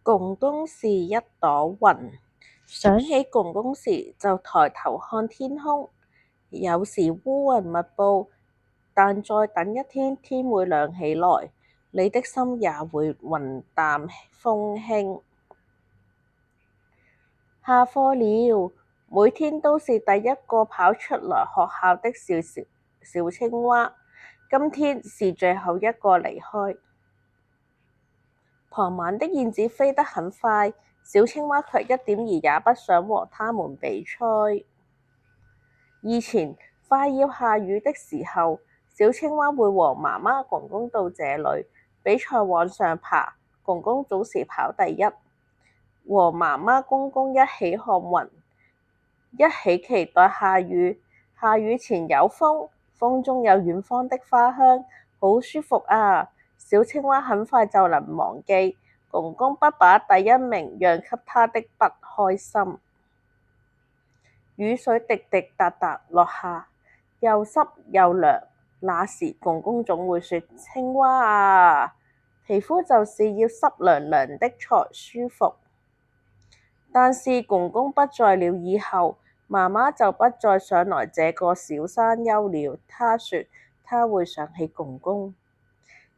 公公是一朵雲，想起公公時就抬頭看天空，有時烏雲密布，但再等一天，天會亮起來，你的心也會雲淡風輕。下課了，每天都是第一個跑出來學校的小青蛙，今天是最後一個離開。傍晚的燕子飛得很快，小青蛙卻一點兒也不想和它們比賽。以前快要下雨的時候，小青蛙會和媽媽公公到這裡比賽往上爬，公公總是跑第一。和媽媽公公一起看雲，一起期待下雨。下雨前有風，風中有遠方的花香，好舒服啊！小青蛙很快就能忘記公公不把第一名讓給他的不開心。雨水滴滴答答落下，又濕又涼。那時公公總會說：青蛙啊，皮膚就是要濕涼涼的才舒服。但是公公不在了以後，媽媽就不再想來這個小山丘了。她說她會想起公公。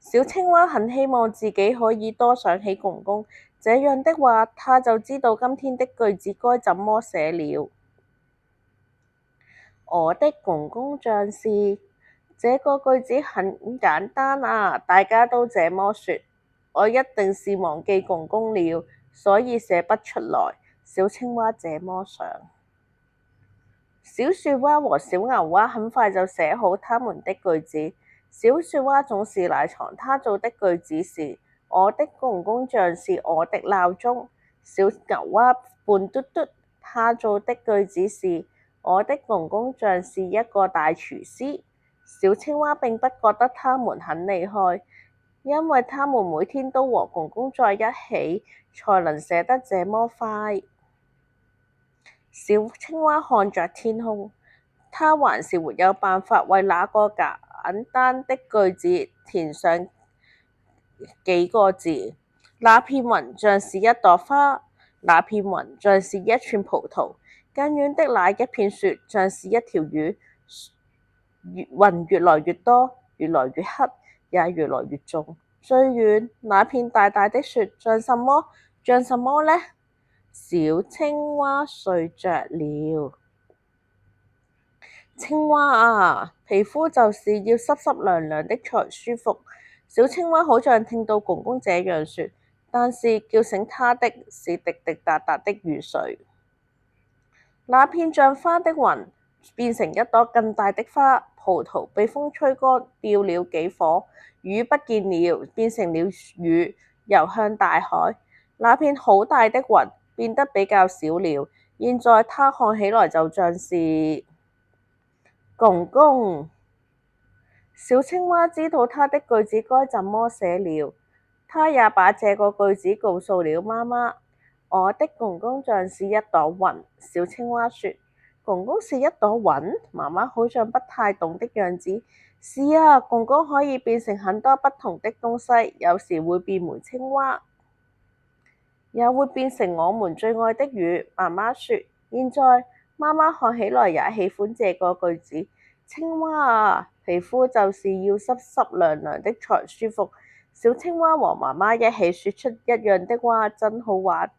小青蛙很希望自己可以多想起公公，這樣的話，她就知道今天的句子該怎麼寫了。我的公公像是，這個句子很簡單啊，大家都這麼說。我一定是忘記公公了，所以寫不出來。小青蛙這麼想。小樹蛙和小牛蛙很快就寫好他們的句子。小樹蛙總是賴床，他做的句子是：我的公公像是我的鬧鐘。小牛蛙胖嘟嘟，他做的句子是：我的公公像是一個大廚師。小青蛙並不覺得他們很厲害，因為他們每天都和公公在一起，才能寫得這麼快。小青蛙看着天空，它還是沒有辦法為那個簡單的句子填上幾個字。那片雲像是一朵花，那片雲像是一串葡萄，更遠的那一片雪像是一條魚。雲越來越多，越來越黑，也越來越重。最遠那片大大的雪像什麼？像什麼呢？小青蛙睡着了。青蛙啊，皮膚就是要濕濕涼涼的才舒服。小青蛙好像聽到公公這樣說，但是叫醒它的是滴滴答答的雨水。那片像花的雲變成一朵更大的花，葡萄被風吹乾，掉了幾顆，魚不見了，變成了魚，游向大海。那片好大的雲變得比較小了，現在它看起來就像是公公。小青蛙知道它的句子該怎麼寫了，它也把這個句子告訴了媽媽。我的公公像是一朵雲。小青蛙說：公公是一朵雲？媽媽好像不太懂的樣子。是啊，公公可以變成很多不同的東西，有時會變回青蛙，也會變成我們最愛的魚。媽媽說。現在媽媽看起來也喜歡這個句子。青蛙啊，皮膚就是要濕濕涼涼的才舒服。小青蛙和媽媽一起說出一樣的話，真好玩。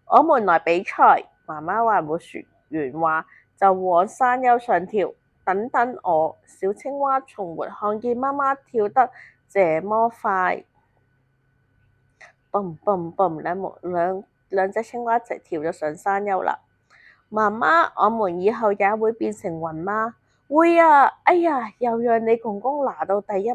我們來比賽。媽媽還沒說完話，就往山丘上跳。等等我，小青蛙從沒看見媽媽跳得這麼快。蹦蹦蹦，兩隻青蛙一齊跳咗上山丘啦。媽媽，我們以後也會變成雲嗎？會啊！哎呀，又讓你公公拿到第一名。